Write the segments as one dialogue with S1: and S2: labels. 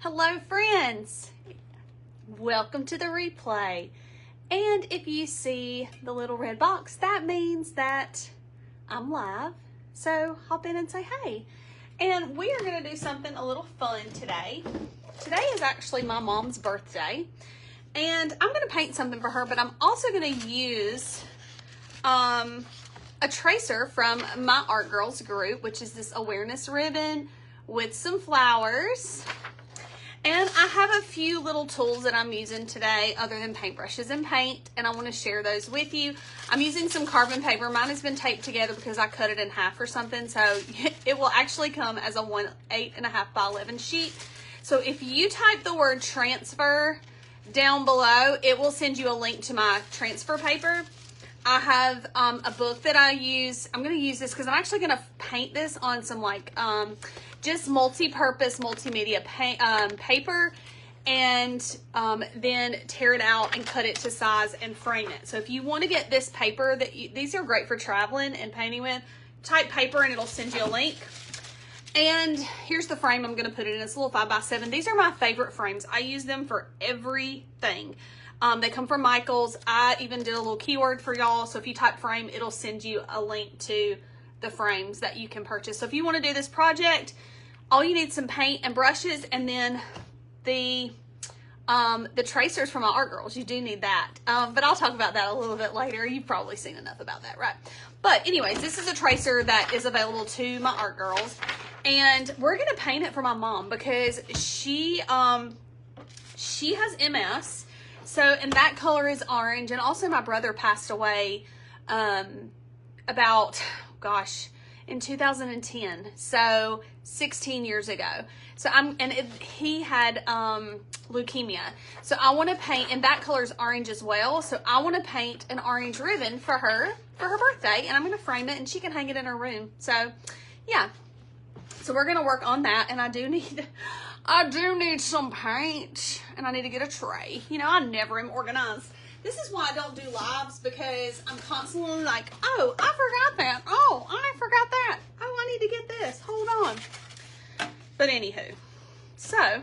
S1: Hello friends, welcome to the replay. And if you see the little red box, that means that I'm live. So hop in and say hey. And we are going to do something a little fun today. Today is actually my mom's birthday. And I'm going to paint something for her, but I'm also going to use a tracer from my Art Girls group, which is this awareness ribbon with some flowers. And I have a few little tools that I'm using today other than paintbrushes and paint, and I want to share those with you. I'm using some carbon paper. Mine has been taped together because I cut it in half or something, so it will actually come as a 8.5 by 11 sheet. So if you type the word transfer down below, it will send you a link to my transfer paper. I have a book that I use. I'm going to use this because I'm actually going to paint this on some just multi-purpose multimedia paper, and then tear it out and cut it to size and frame it. So if you want to get this paper, these are great for traveling and painting with, type paper and it'll send you a link. And here's the frame I'm going to put it in. It's a little 5x7. These are my favorite frames. I use them for everything. They come from Michaels. I even did a little keyword for y'all. So if you type frame, it'll send you a link to the frames that you can purchase. So if you want to do this project, all you need is some paint and brushes, and then the tracers from my Art Girls. You do need that. But I'll talk about that a little bit later. You've probably seen enough about that, right? But anyways, this is a tracer that is available to my Art Girls. And we're going to paint it for my mom because she has MS. So, and that color is orange. And also my brother passed away in 2010. So 16 years ago. So he had leukemia. So I want to paint, and that color is orange as well. So I want to paint an orange ribbon for her birthday, and I'm going to frame it and she can hang it in her room. So yeah. So we're going to work on that, and I do need some paint, and I need to get a tray. You know, I never am organized. This is why I don't do lives, because I'm constantly like, oh, I forgot that. Oh, I forgot that. Oh, I need to get this. Hold on. But anywho, so,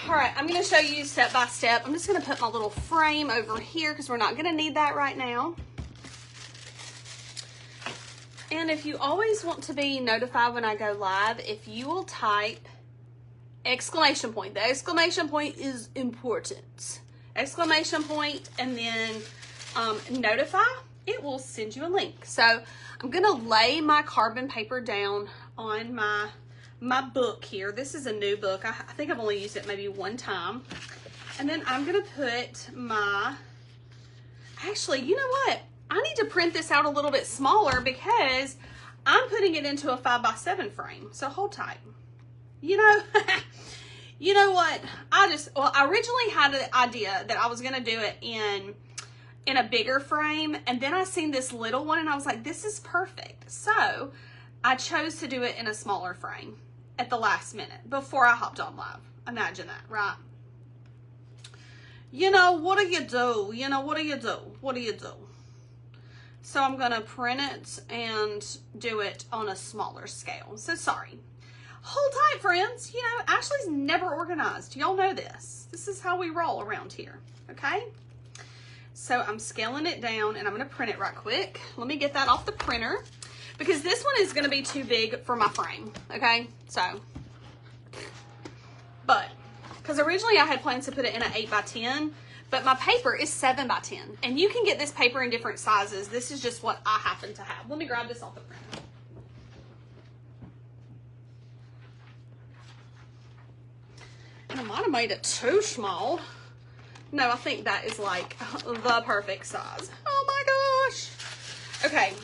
S1: all right, I'm going to show you step by step. I'm just going to put my little frame over here because we're not going to need that right now. And if you always want to be notified when I go live, if you will type exclamation point, the exclamation point is important. Exclamation point, and then notify, it will send you a link. So I'm going to lay my carbon paper down on my book here. This is a new book. I think I've only used it maybe one time. And then I'm going to put actually, you know what? I need to print this out a little bit smaller because I'm putting it into a 5x7 frame. So hold tight. You know, you know what? I originally had an idea that I was going to do it in a bigger frame. And then I seen this little one and I was like, this is perfect. So I chose to do it in a smaller frame at the last minute before I hopped on live. Imagine that, right? You know, what do you do? You know, what do you do? What do you do? So I'm going to print it and do it on a smaller scale. So sorry. Hold tight, friends. You know, Ashley's never organized. Y'all know this. This is how we roll around here. Okay? So I'm scaling it down and I'm going to print it right quick. Let me get that off the printer because this one is going to be too big for my frame. Okay? So, but, because originally I had plans to put it in an 8x10. But my paper is 7x10, and you can get this paper in different sizes. This is just what I happen to have. Let me grab this off the printer. And I might have made it too small. No, I think that is like the perfect size. Oh my gosh. Okay,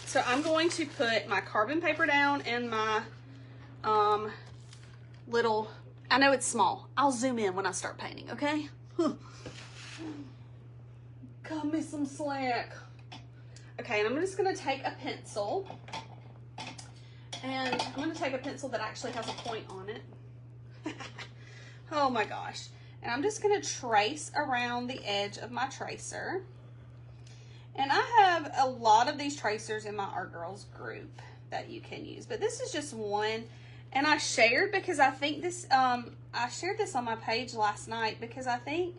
S1: so I'm going to put my carbon paper down and my little, I know it's small. I'll zoom in when I start painting, okay? Cut me some slack. Okay, and I'm just going to take a pencil. And I'm going to take a pencil that actually has a point on it. Oh my gosh. And I'm just going to trace around the edge of my tracer. And I have a lot of these tracers in my Art Girls group that you can use. But this is just one. And I shared because I think this, I shared this on my page last night because I think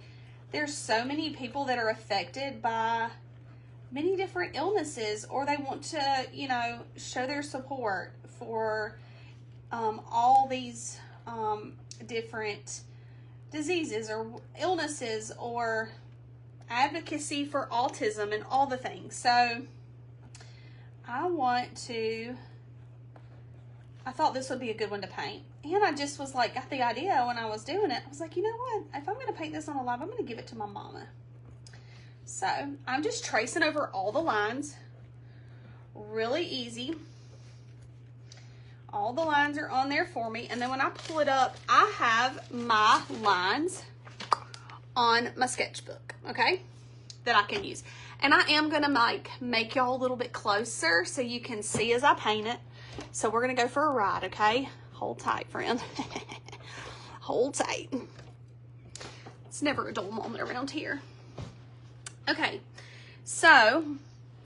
S1: there's so many people that are affected by many different illnesses, or they want to, you know, show their support for all these different diseases or illnesses, or advocacy for autism and all the things. So I thought this would be a good one to paint. And I just was like, got the idea when I was doing it. I was like, you know what? If I'm going to paint this on a live, I'm going to give it to my mama. So I'm just tracing over all the lines. Really easy. All the lines are on there for me. And then when I pull it up, I have my lines on my sketchbook, okay, that I can use. And I am going to make y'all a little bit closer so you can see as I paint it. So we're going to go for a ride, okay? Hold tight, friend. Hold tight. It's never a dull moment around here. Okay, so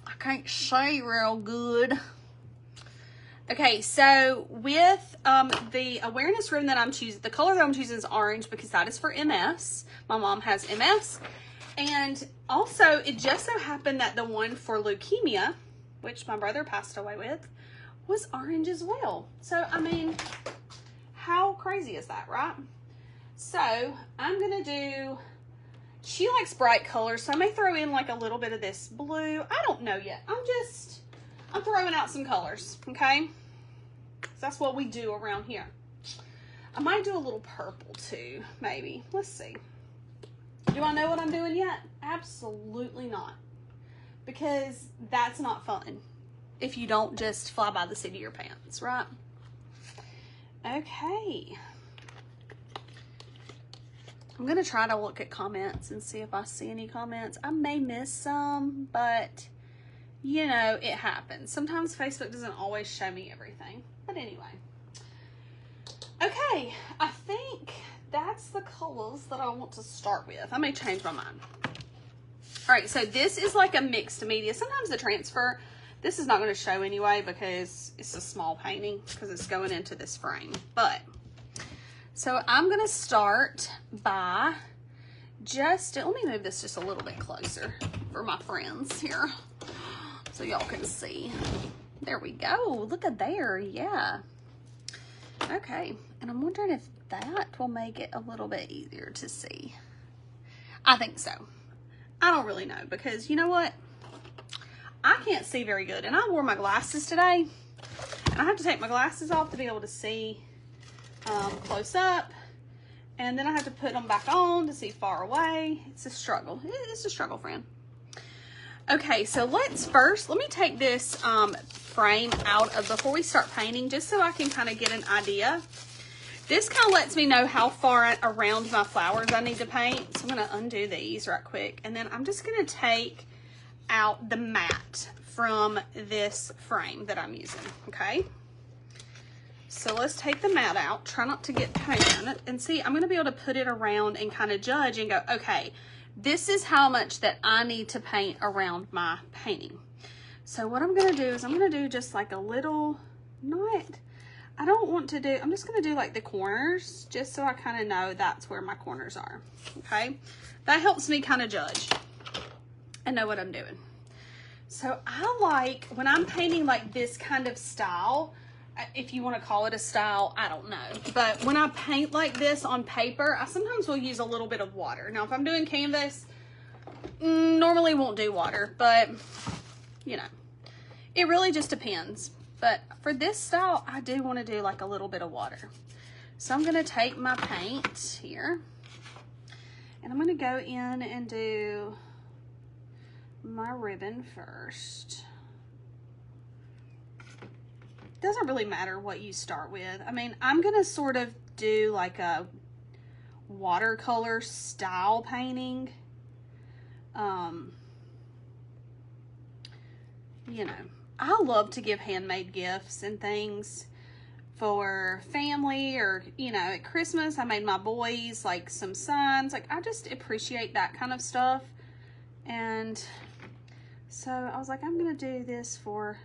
S1: I can't see real good. Okay, so with the awareness ribbon that I'm choosing, the color that I'm choosing is orange because that is for MS. My mom has MS. And also, it just so happened that the one for leukemia, which my brother passed away with, was orange as well. So, I mean, how crazy is that, right? So, I'm going to do, she likes bright colors, so I may throw in like a little bit of this blue. I don't know yet. I'm throwing out some colors, okay? That's what we do around here. I might do a little purple too, maybe. Let's see. Do I know what I'm doing yet? Absolutely not. Because that's not fun if you don't just fly by the seat of your pants, right? Okay. I'm going to try to look at comments and see if I see any comments. I may miss some, but you know, it happens. Sometimes Facebook doesn't always show me everything. But anyway. Okay, I think that's the colors that I want to start with. I may change my mind. All right, so this is like a mixed media. Sometimes the transfer, this is not going to show anyway because it's a small painting because it's going into this frame. But, so I'm going to start by just, let me move this just a little bit closer for my friends here so y'all can see. There we go. Look at there. Yeah. Okay. And I'm wondering if that will make it a little bit easier to see. I think so. I don't really know because you know what? I can't see very good. And I wore my glasses today. And I have to take my glasses off to be able to see close up. And then I have to put them back on to see far away. It's a struggle. It's a struggle, friend. Okay, so let me take this frame out of before we start painting, just so I can kind of get an idea. This kind of lets me know how far around my flowers I need to paint. So I'm going to undo these right quick. And then I'm just going to take out the mat from this frame that I'm using, okay? So let's take the mat out. Try not to get paint on it. And see, I'm going to be able to put it around and kind of judge and go, okay, this is how much that I need to paint around my painting. So what I'm going to do is I'm going to do just like a little, I don't want to do, I'm just going to do like the corners just so I kind of know that's where my corners are. Okay. That helps me kind of judge and know what I'm doing. So I like when I'm painting like this kind of style, if you want to call it a style, I don't know. But when I paint like this on paper, I sometimes will use a little bit of water. Now, if I'm doing canvas, normally won't do water, but you know, it really just depends. But for this style, I do want to do like a little bit of water. So I'm going to take my paint here and I'm going to go in and do my ribbon first. Doesn't really matter what you start with. I mean, I'm gonna sort of do like a watercolor style painting. You know, I love to give handmade gifts and things for family, or you know, at Christmas I made my boys like some signs. Like, I just appreciate that kind of stuff. And so I was like, I'm gonna do this for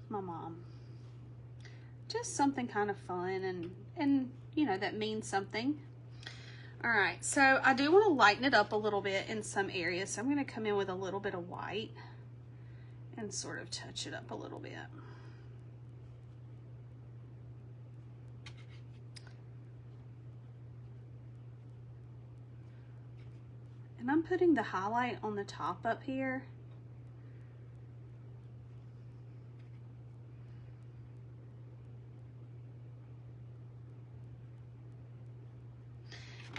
S1: my mom. just something kind of fun and you know, that means something. All right, so I do want to lighten it up a little bit in some areas. So I'm going to come in with a little bit of white and sort of touch it up a little bit. And I'm putting the highlight on the top up here.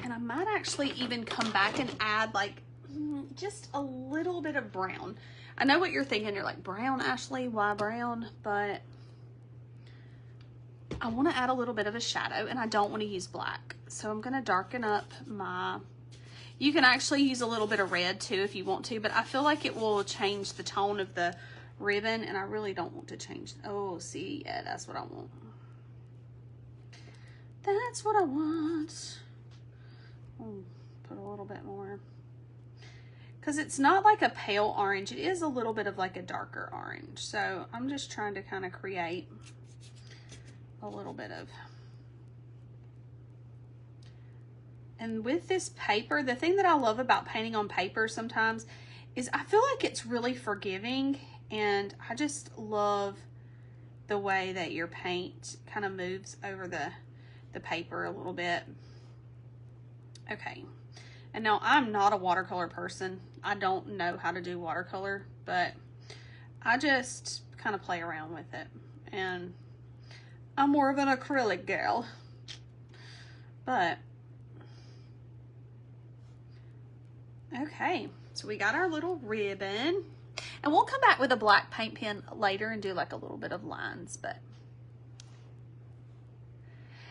S1: And I might actually even come back and add like just a little bit of brown. I know what you're thinking. You're like, brown, Ashley? Why brown? But I want to add a little bit of a shadow, and I don't want to use black. So I'm going to darken up my... You can actually use a little bit of red too if you want to, but I feel like it will change the tone of the ribbon, and I really don't want to change. Oh, see, yeah, that's what I want. That's what I want. Put a little bit more. Because it's not like a pale orange. It is a little bit of like a darker orange. So I'm just trying to kind of create a little bit of... And with this paper, the thing that I love about painting on paper sometimes is I feel like it's really forgiving, and I just love the way that your paint kind of moves over the paper a little bit. Okay, and now I'm not a watercolor person. I don't know how to do watercolor, but I just kind of play around with it, and I'm more of an acrylic girl. But okay, so we got our little ribbon, and we'll come back with a black paint pen later and do like a little bit of lines. But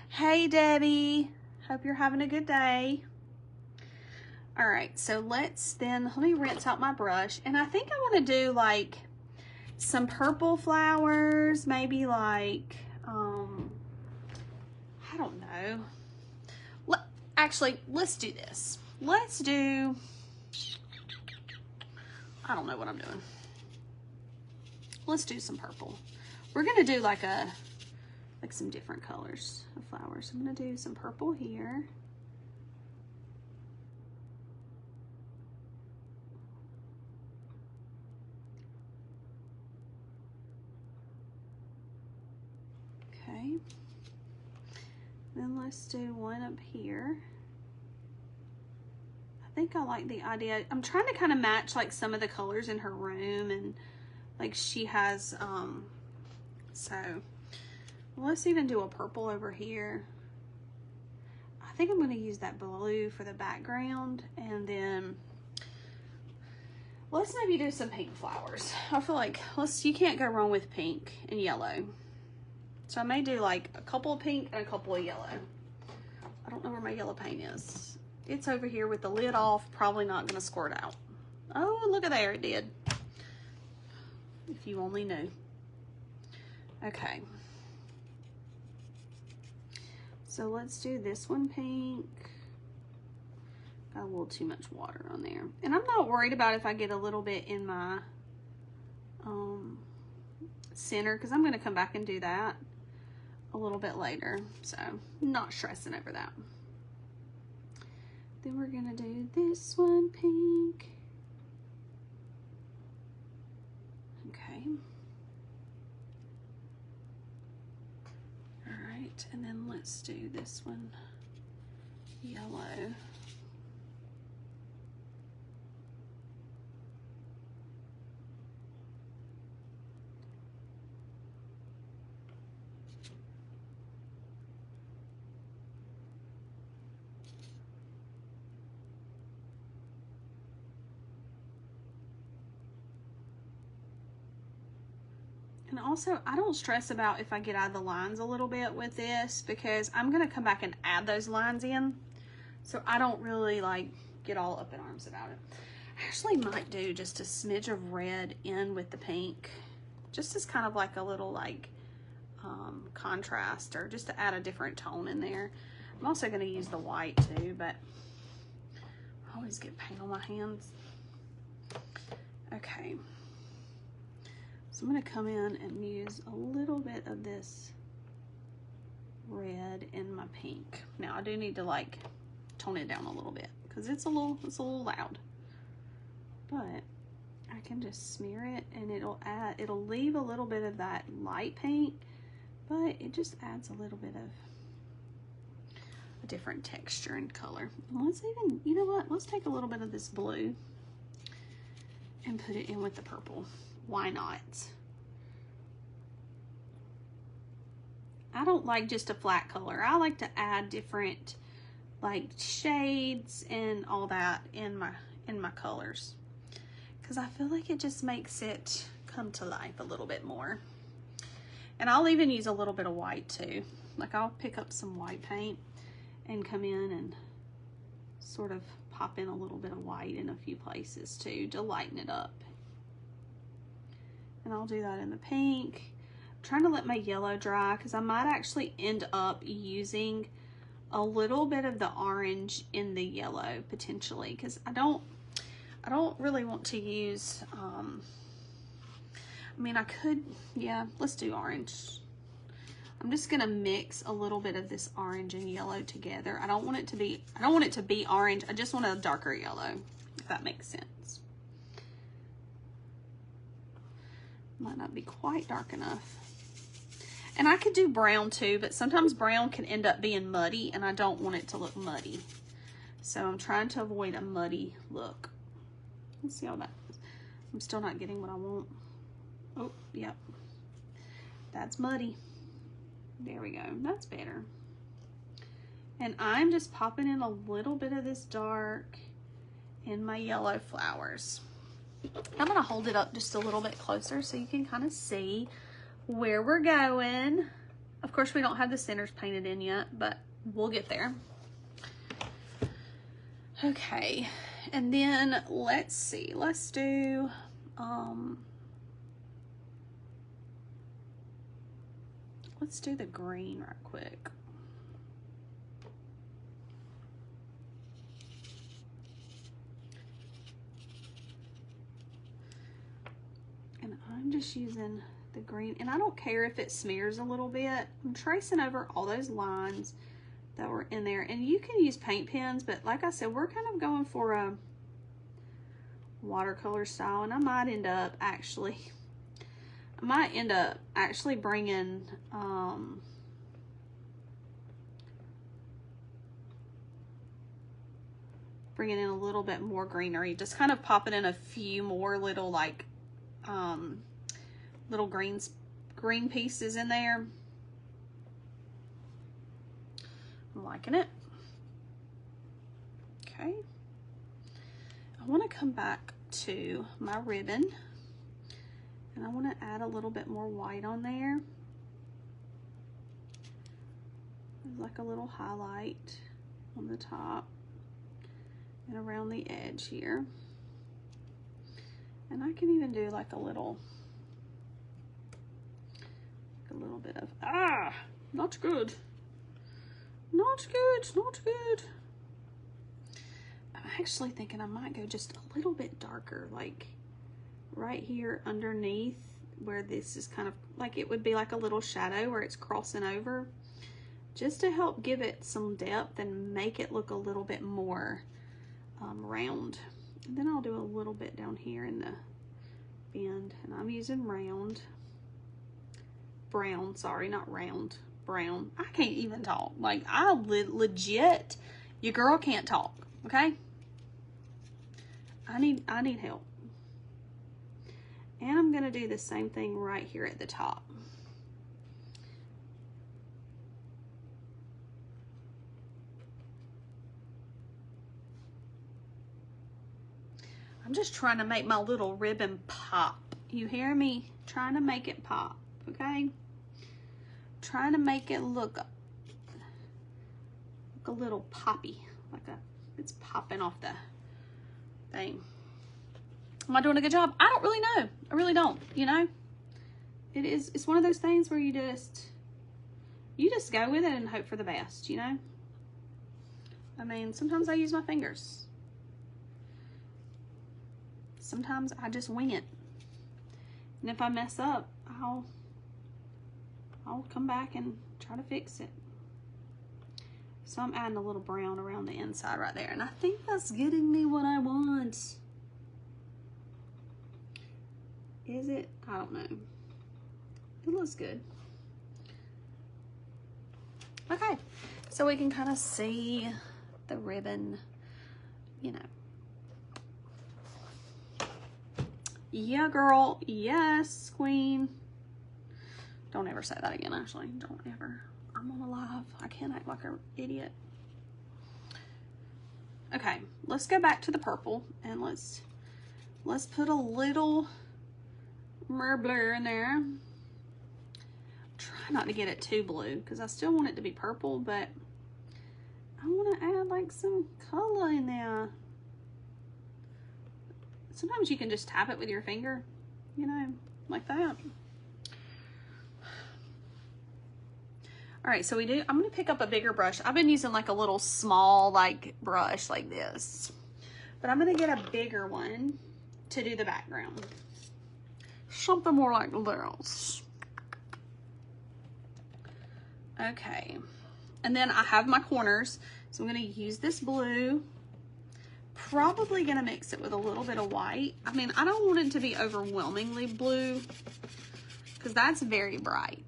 S1: hey Debbie, hope you're having a good day. All right, so let me rinse out my brush, and I think I want to do like some purple flowers, maybe like I don't know. Actually, let's do this. Let's do, I don't know what I'm doing. Let's do some purple. We're gonna do like some different colors of flowers. I'm gonna do some purple here. Okay. Then let's do one up here. I think I like the idea. I'm trying to kind of match like some of the colors in her room, and like she has, so let's even do a purple over here. I think I'm going to use that blue for the background, and then let's maybe do some pink flowers. I feel like you can't go wrong with pink and yellow. So I may do like a couple of pink and a couple of yellow. I don't know where my yellow paint is. It's over here with the lid off, probably not gonna squirt out. Oh, look at there, it did. If you only knew. Okay. So let's do this one pink. Got a little too much water on there. And I'm not worried about if I get a little bit in my center, because I'm gonna come back and do that a little bit later. So not stressing over that. Then we're gonna do this one pink. Okay. All right, and then let's do this one yellow. And also, I don't stress about if I get out of the lines a little bit with this, because I'm going to come back and add those lines in. So I don't really like get all up in arms about it. I actually might do just a smidge of red in with the pink, just as kind of like a little like contrast, or just to add a different tone in there. I'm also going to use the white too, but I always get paint on my hands. Okay. So I'm going to come in and use a little bit of this red in my pink. Now I do need to like tone it down a little bit because it's a little loud. But I can just smear it and it'll leave a little bit of that light pink, but it just adds a little bit of a different texture and color. And let's even, you know what? Let's take a little bit of this blue and put it in with the purple. Why not? I don't like just a flat color. I like to add different like shades and all that in my colors, because I feel like it just makes it come to life a little bit more. And I'll even use a little bit of white too. Like I'll pick up some white paint and come in and sort of pop in a little bit of white in a few places too to lighten it up. And I'll do that in the pink. I'm trying to let my yellow dry because I might actually end up using a little bit of the orange in the yellow potentially, because I don't really want to use I mean, I could, yeah, let's do orange. I'm just gonna mix a little bit of this orange and yellow together. I don't want it to be orange. I just want a darker yellow, if that makes sense. Might not be quite dark enough. And I could do brown too, but sometimes brown can end up being muddy and I don't want it to look muddy. So I'm trying to avoid a muddy look. Let's see how that is. I'm still not getting what I want. Oh, yep. That's muddy. There we go. That's better. And I'm just popping in a little bit of this dark in my yellow flowers. I'm going to hold it up just a little bit closer so you can kind of see where we're going. Of course, we don't have the centers painted in yet, but we'll get there. Okay, and then let's see. Let's do the green right quick. And I'm just using the green, and I don't care if it smears a little bit. I'm tracing over all those lines that were in there, and you can use paint pens, but like I said, we're kind of going for a watercolor style, and I might end up actually bringing in a little bit more greenery, just kind of popping in a few more little like little green pieces in there. I'm liking it. Okay. I want to come back to my ribbon and I want to add a little bit more white on there. There's like a little highlight on the top and around the edge here. And I can even do like a little bit of, not good. Not good, not good. I'm actually thinking I might go just a little bit darker, like right here underneath where this is kind of like, it would be like a little shadow where it's crossing over, just to help give it some depth and make it look a little bit more round. And then I'll do a little bit down here in the bend, and I'm using brown, sorry, not round, brown. I can't even talk. Like, I legit, your girl can't talk, okay? I need help. And I'm gonna do the same thing right here at the top. I'm just trying to make my little ribbon pop. You hear me? Trying to make it pop, okay? Trying to make it look a little poppy, like it's popping off the thing. Am I doing a good job? I don't really know. I really don't, you know? It's one of those things where you just go with it and hope for the best, you know? I mean, sometimes I use my fingers. Sometimes I just wing it. And if I mess up, I'll come back and try to fix it. So I'm adding a little brown around the inside right there. And I think that's getting me what I want. Is it? I don't know. It looks good. Okay, so we can kind of see the ribbon, you know. Yeah, girl. Yes, queen. Don't ever say that again, actually. Don't ever. I'm on a live. I can't act like an idiot. Okay, let's go back to the purple and let's put a little Merbler in there. Try not to get it too blue because I still want it to be purple, but I want to add like some color in there. Sometimes you can just tap it with your finger, you know, like that. All right, so I'm gonna pick up a bigger brush. I've been using like a little small like brush like this, but I'm gonna get a bigger one to do the background. Something more like this. Okay, and then I have my corners, so I'm gonna use this blue. Probably gonna mix it with a little bit of white. I mean, I don't want it to be overwhelmingly blue because that's very bright.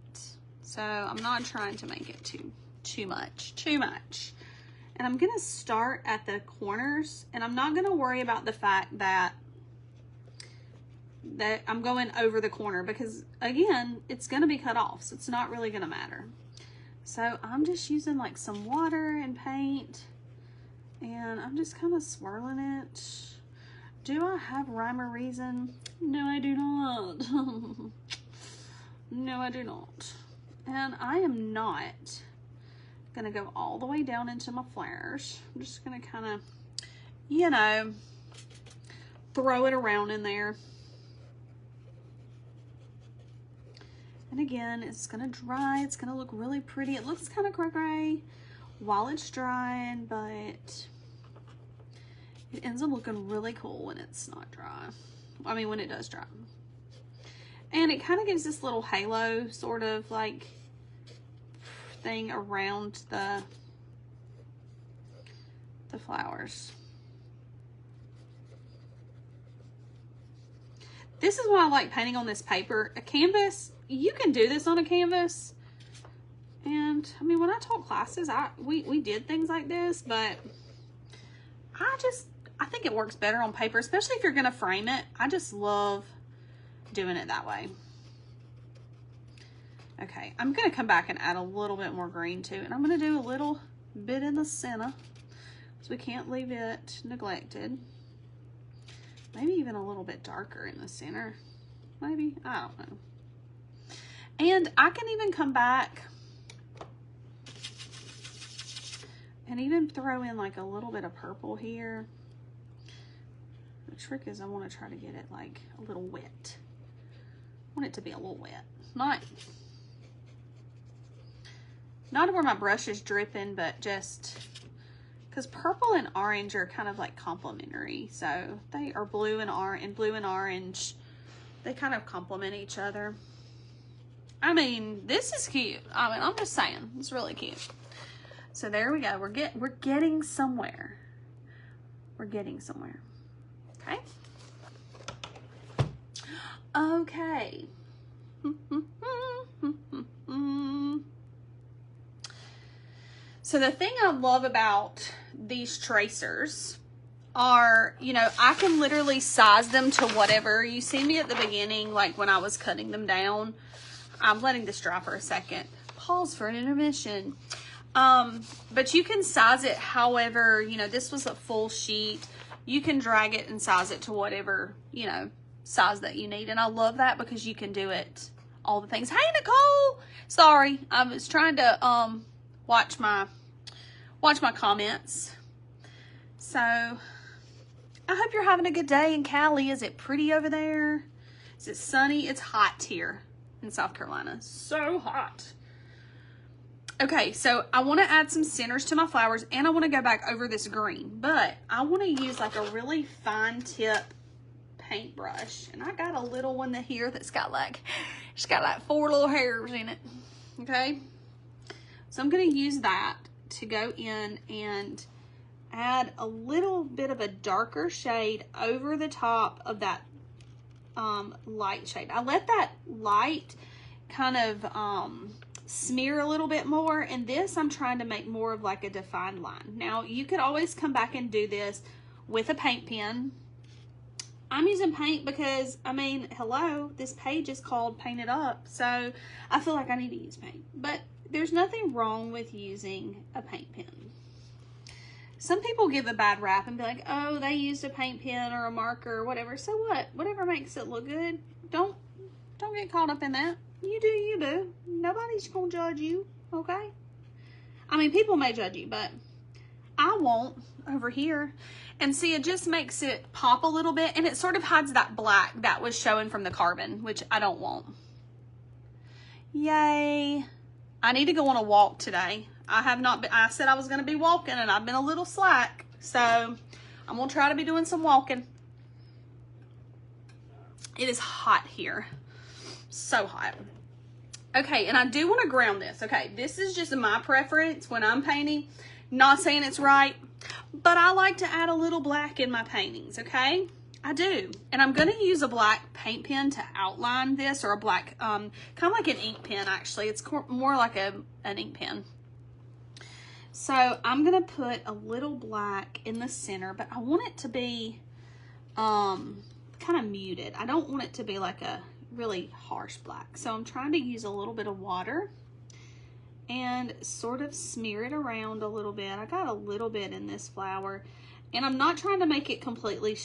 S1: So I'm not trying to make it too much. And I'm gonna start at the corners, and I'm not gonna worry about the fact that I'm going over the corner because again, it's gonna be cut off, so it's not really gonna matter. So I'm just using like some water and paint, and I'm just kind of swirling it. Do I have rhyme or reason? No, I do not. No, I do not. And I am not gonna go all the way down into my flowers. I'm just gonna kind of, you know, throw it around in there. And again, it's gonna dry. It's gonna look really pretty. It looks kind of gray while it's drying, but it ends up looking really cool when it's not dry. I mean, when it does dry. And it kind of gives this little halo sort of like thing around the flowers. This is why I like painting on this paper. A canvas, you can do this on a canvas. And I mean, when I taught classes, we did things like this, but I think it works better on paper, especially if you're gonna frame it. I just love doing it that way. Okay, I'm gonna come back and add a little bit more green too, and I'm gonna do a little bit in the center, so we can't leave it neglected. Maybe even a little bit darker in the center. Maybe, I don't know. And I can even come back and even throw in like a little bit of purple here. The trick is I want to try to get it like a little wet. I want it to be a little wet. Not where my brush is dripping, but just because purple and orange are kind of like complementary. So they are blue and orange. They kind of complement each other. I mean, this is cute. I mean, I'm just saying, it's really cute. So there we go. We're getting somewhere. We're getting somewhere. Okay. Okay. So the thing I love about these tracers are, you know, I can literally size them to whatever. You see me at the beginning, like when I was cutting them down. I'm letting this dry for a second. Pause for an intermission. But you can size it however, you know, this was a full sheet. You can drag it and size it to whatever, you know, size that you need. And I love that because you can do it all the things. Hey, Nicole! Sorry, I was trying to watch my comments. So I hope you're having a good day in Cali. Is it pretty over there? Is it sunny? It's hot here in South Carolina. So hot. Okay, so I want to add some centers to my flowers, and I want to go back over this green, but I want to use like a really fine tip paintbrush, and I got a little one here that's got like, it's got like 4 little hairs in it. Okay, so I'm going to use that, to go in and add a little bit of a darker shade over the top of that light shade. I let that light kind of smear a little bit more, and this I'm trying to make more of like a defined line. Now you could always come back and do this with a paint pen. I'm using paint because, I mean, hello, this page is called Paint It Up, so I feel like I need to use paint. But there's nothing wrong with using a paint pen. Some people give a bad rap and be like, oh, they used a paint pen or a marker or whatever. So what? Whatever makes it look good. Don't get caught up in that. You do you do. Nobody's gonna judge you, okay? I mean, people may judge you, but I won't over here. And see, it just makes it pop a little bit, and it sort of hides that black that was showing from the carbon, which I don't want. Yay. I need to go on a walk today. I have not been, I said I was going to be walking, and I've been a little slack. So I'm going to try to be doing some walking. It is hot here. So hot. Okay, and I do want to ground this. Okay, this is just my preference when I'm painting. Not saying it's right, but I like to add a little black in my paintings, okay? I do. And I'm going to use a black paint pen to outline this, or a black, kind of like an ink pen, actually. It's more like an ink pen. So I'm going to put a little black in the center, but I want it to be kind of muted. I don't want it to be like a really harsh black. So I'm trying to use a little bit of water and sort of smear it around a little bit. I got a little bit in this flower, and I'm not trying to make it completely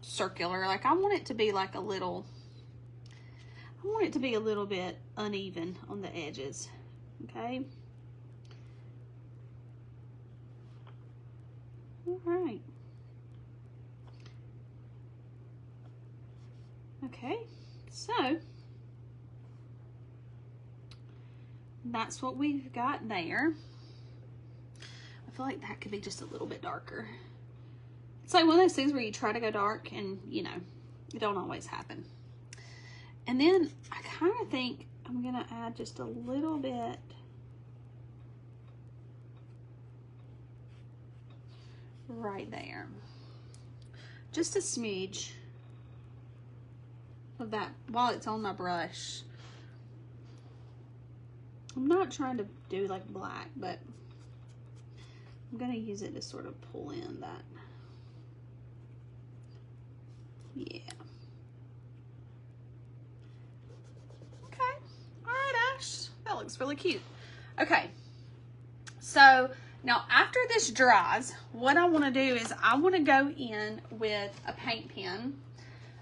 S1: circular. Like, I want it to be like a little, I want it to be a little bit uneven on the edges, okay? All right. Okay, so that's what we've got there. I feel like that could be just a little bit darker. It's like one of those things where you try to go dark and, you know, it don't always happen. And then I kind of think I'm going to add just a little bit right there. Just a smidge of that while it's on my brush. I'm not trying to do like black, but I'm going to use it to sort of pull in that. Yeah. Okay. All right, Ash. That looks really cute. Okay. So now after this dries, what I want to do is I want to go in with a paint pen,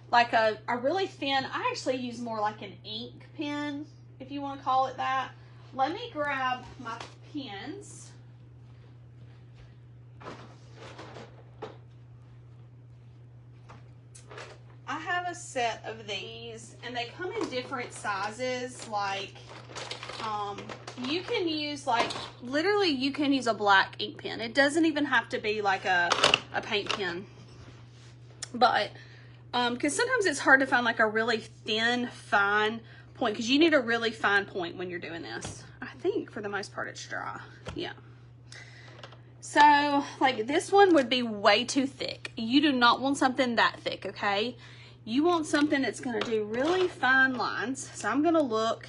S1: like a really thin, I actually use more like an ink pen, if you want to call it that. Let me grab my pens. I have a set of these, and they come in different sizes. Like, you can use, like, literally you can use a black ink pen. It doesn't even have to be like a paint pen. But, because sometimes it's hard to find like a really thin, fine point, because you need a really fine point when you're doing this. I think for the most part it's dry. Yeah. So, like, this one would be way too thick. You do not want something that thick, okay? You want something that's going to do really fine lines. So I'm going to look,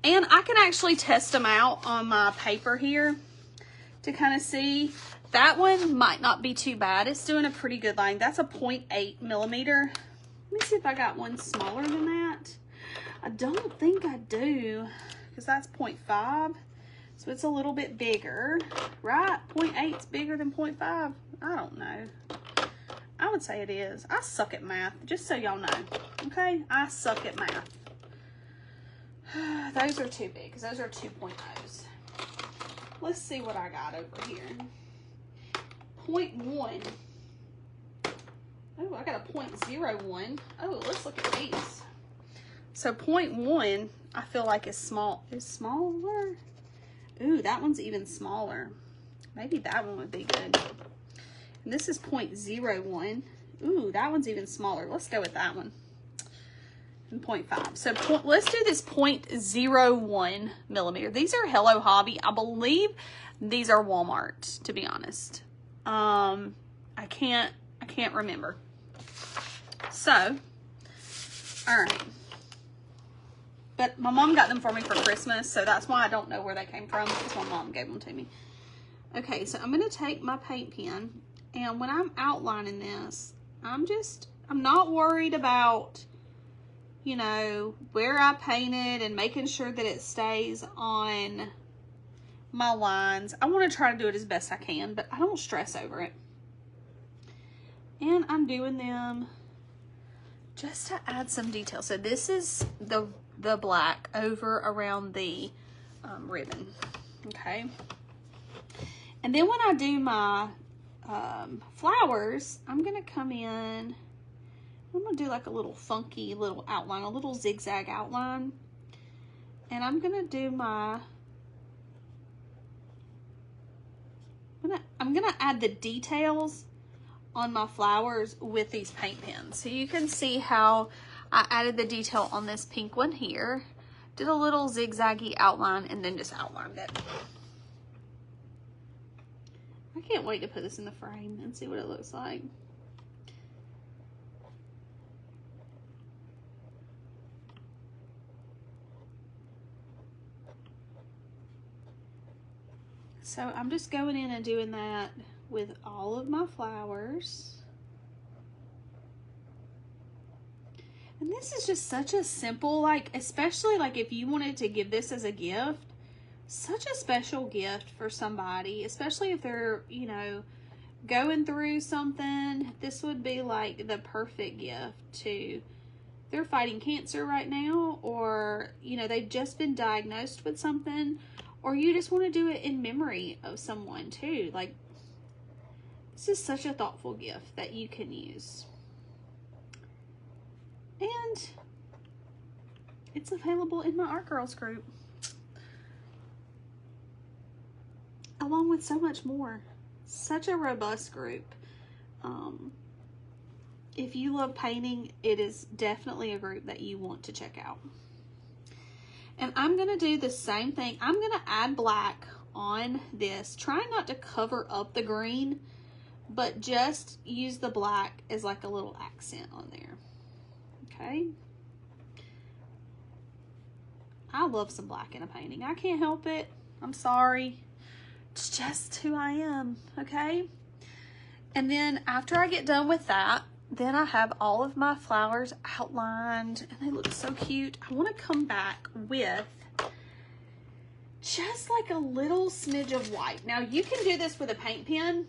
S1: and I can actually test them out on my paper here to kind of see. That one might not be too bad. It's doing a pretty good line. That's a 0.8 millimeter. Let me see if I got one smaller than that. I don't think I do, because that's 0.5. So it's a little bit bigger, right? 0.8 is bigger than 0.5. I don't know. I would say it is. I suck at math, just so y'all know. Okay? I suck at math. Those are too big, because those are 2.0s. Let's see what I got over here. 0.1. Oh, I got a 0.01. Oh, let's look at these. So 0.1, I feel like is small. Is smaller? Ooh, that one's even smaller. Maybe that one would be good. And this is 0.01. Ooh, that one's even smaller. Let's go with that one. and 0.5. So let's do this 0.01 millimeter. These are Hello Hobby. I believe these are Walmart, to be honest. I can't remember. So, all right. But my mom got them for me for Christmas, so that's why I don't know where they came from, because my mom gave them to me. Okay, so I'm going to take my paint pen, and when I'm outlining this, I'm not worried about, you know, where I painted and making sure that it stays on my lines. I want to try to do it as best I can, but I don't stress over it. And I'm doing them just to add some detail. So this is the black over around the ribbon, okay? And then when I do my flowers, I'm gonna come in, I'm gonna do like a little funky little outline, a little zigzag outline. And I'm gonna do my, I'm gonna add the details on my flowers with these paint pens. So you can see how I added the detail on this pink one here, did a little zigzaggy outline, and then just outlined it. I can't wait to put this in the frame and see what it looks like. So I'm just going in and doing that with all of my flowers. And this is just such a simple, like, especially like if you wanted to give this as a gift, such a special gift for somebody, especially if they're, you know, going through something. This would be like the perfect gift to, they're fighting cancer right now, or, you know, they've just been diagnosed with something, or you just want to do it in memory of someone too. Like, this is such a thoughtful gift that you can use. And it's available in my Art Girls group, along with so much more. Such a robust group. If you love painting, it is definitely a group that you want to check out. And I'm going to do the same thing. I'm going to add black on this. Try not to cover up the green, but just use the black as like a little accent on there. Okay. I love some black in a painting. I can't help it. I'm sorry. It's just who I am, okay? And then after I get done with that, then I have all of my flowers outlined, and they look so cute. I want to come back with just like a little smidge of white. Now, you can do this with a paint pen,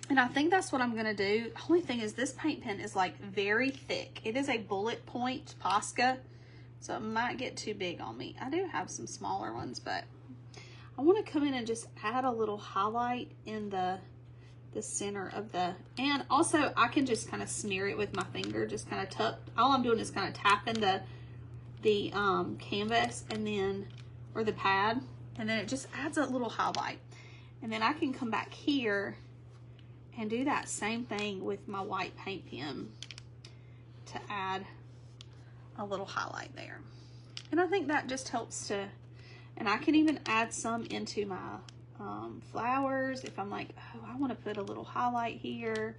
S1: and I think that's what I'm going to do. The only thing is this paint pen is like very thick. It is a bullet point Posca, so it might get too big on me. I do have some smaller ones, but I want to come in and just add a little highlight in the center of the, and also I can just kind of smear it with my finger, just kind of tap. All I'm doing is kind of tapping the canvas, and then, or the pad, and then it just adds a little highlight. And then I can come back here and do that same thing with my white paint pen to add a little highlight there. And I think that just helps to, and I can even add some into my flowers. If I'm like, oh, I want to put a little highlight here,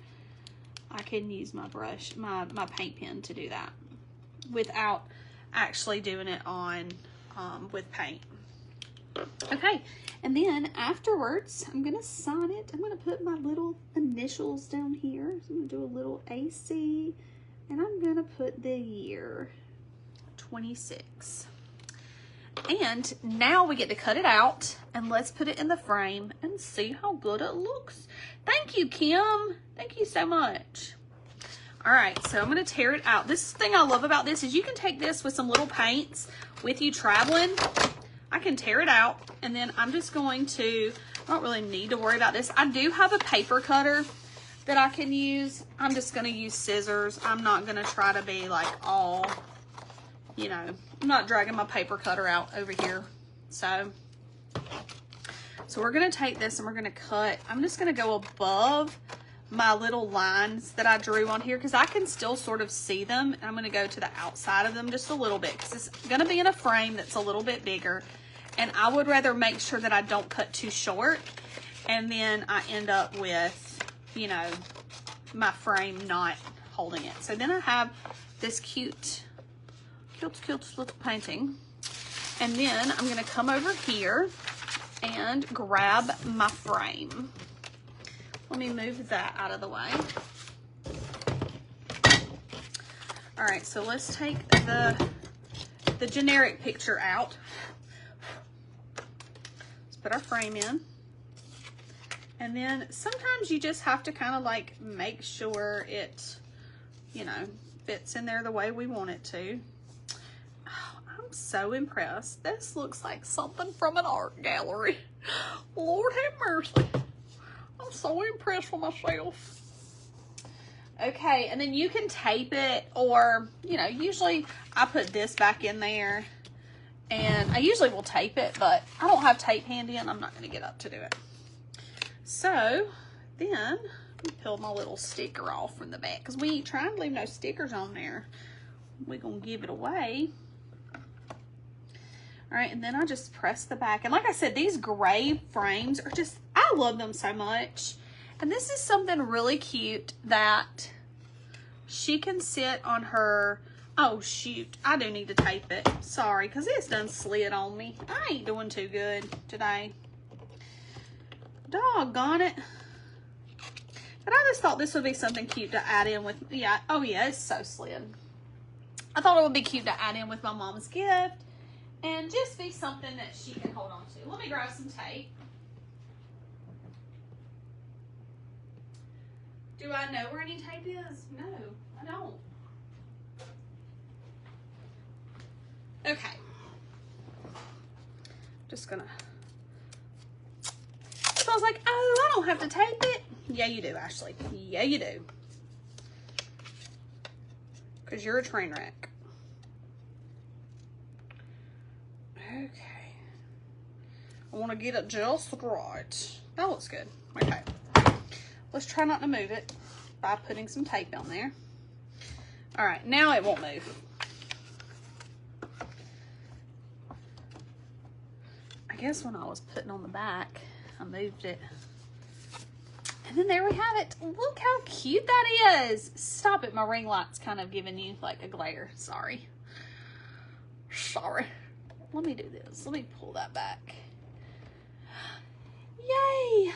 S1: I can use my brush, my paint pen to do that without actually doing it on with paint. Okay, and then afterwards, I'm gonna sign it. I'm gonna put my little initials down here. So I'm gonna do a little AC, and I'm gonna put the year 26. And now we get to cut it out, and let's put it in the frame and see how good it looks. Thank you, Kim. Thank you so much. All right, so I'm gonna tear it out. This thing I love about this is you can take this with some little paints with you traveling. I can tear it out, and then I'm just going to, I don't really need to worry about this. I do have a paper cutter that I can use. I'm just gonna use scissors. I'm not gonna try to be like all, you know, I'm not dragging my paper cutter out over here. So we're gonna take this and we're gonna cut. I'm just gonna go above my little lines that I drew on here because I can still sort of see them. I'm going to go to the outside of them just a little bit because it's going to be in a frame that's a little bit bigger. And I would rather make sure that I don't cut too short. And then I end up with, you know, my frame not holding it. So then I have this cute little painting. And then I'm going to come over here and grab my frame. Let me move that out of the way. All right, so let's take the generic picture out. Let's put our frame in. And then sometimes you just have to kind of like make sure it, you know, fits in there the way we want it to. Oh, I'm so impressed. This looks like something from an art gallery. Lord have mercy. I'm so impressed with myself. Okay, and then you can tape it, or, you know, usually I put this back in there, and I usually will tape it, but I don't have tape handy, and I'm not going to get up to do it. So then let me peel my little sticker off from the back because we ain't trying to leave no stickers on there. We're going to give it away. All right, and then I just press the back. And like I said, these gray frames are just, I love them so much. And this is something really cute that she can sit on her, oh shoot, I do need to tape it. Sorry, because it's done slid on me. I ain't doing too good today. Doggone it. But I just thought this would be something cute to add in with, yeah, oh yeah, it's so slid. I thought it would be cute to add in with my mom's gift and just be something that she can hold on to. Let me grab some tape. Do I know where any tape is? No, I don't. Okay. Just gonna, so I was like, oh, I don't have to tape it. Yeah, you do, Ashley. Yeah, you do. Because you're a train wreck. Okay. I want to get it just right. That looks good. Okay. Let's try not to move it by putting some tape on there. All right, now it won't move. I guess when I was putting on the back, I moved it. And then there we have it. Look how cute that is. Stop it, my ring light's kind of giving you like a glare. Sorry. Sorry. Let me do this. Let me pull that back. Yay.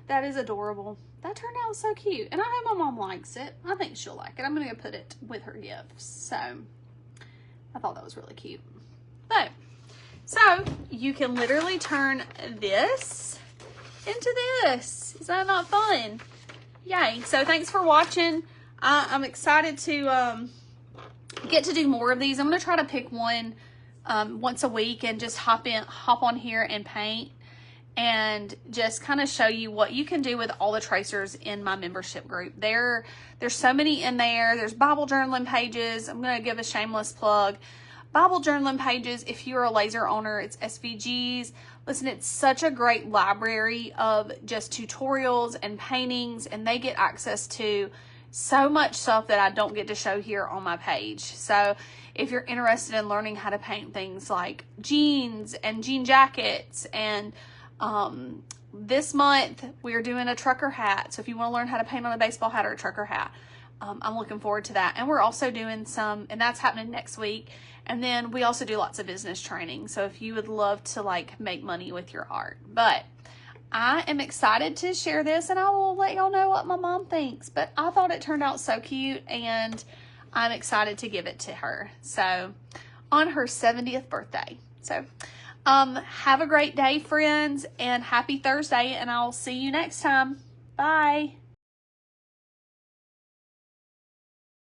S1: That is adorable. That turned out so cute. And I hope my mom likes it. I think she'll like it. I'm going to put it with her gifts. So I thought that was really cute. But so you can literally turn this into this. Is that not fun? Yay. So thanks for watching. I'm excited to get to do more of these. I'm going to try to pick one once a week and just hop on here and paint and just kind of show you what you can do with all the tracers in my membership group. There's so many in there. There's Bible journaling pages. I'm going to give a shameless plug. Bible journaling pages, if you're a laser owner, it's SVGs. Listen, it's such a great library of just tutorials and paintings, and they get access to so much stuff that I don't get to show here on my page. So if you're interested in learning how to paint things like jeans and jean jackets, and this month we're doing a trucker hat. So if you want to learn how to paint on a baseball hat or a trucker hat, I'm looking forward to that. And we're also doing some, and that's happening next week. And then we also do lots of business training. So if you would love to like make money with your art, but I am excited to share this, and I will let y'all know what my mom thinks. But I thought it turned out so cute, and I'm excited to give it to her. So on her 70th birthday. So have a great day, friends, and happy Thursday, and I'll see you next time. Bye.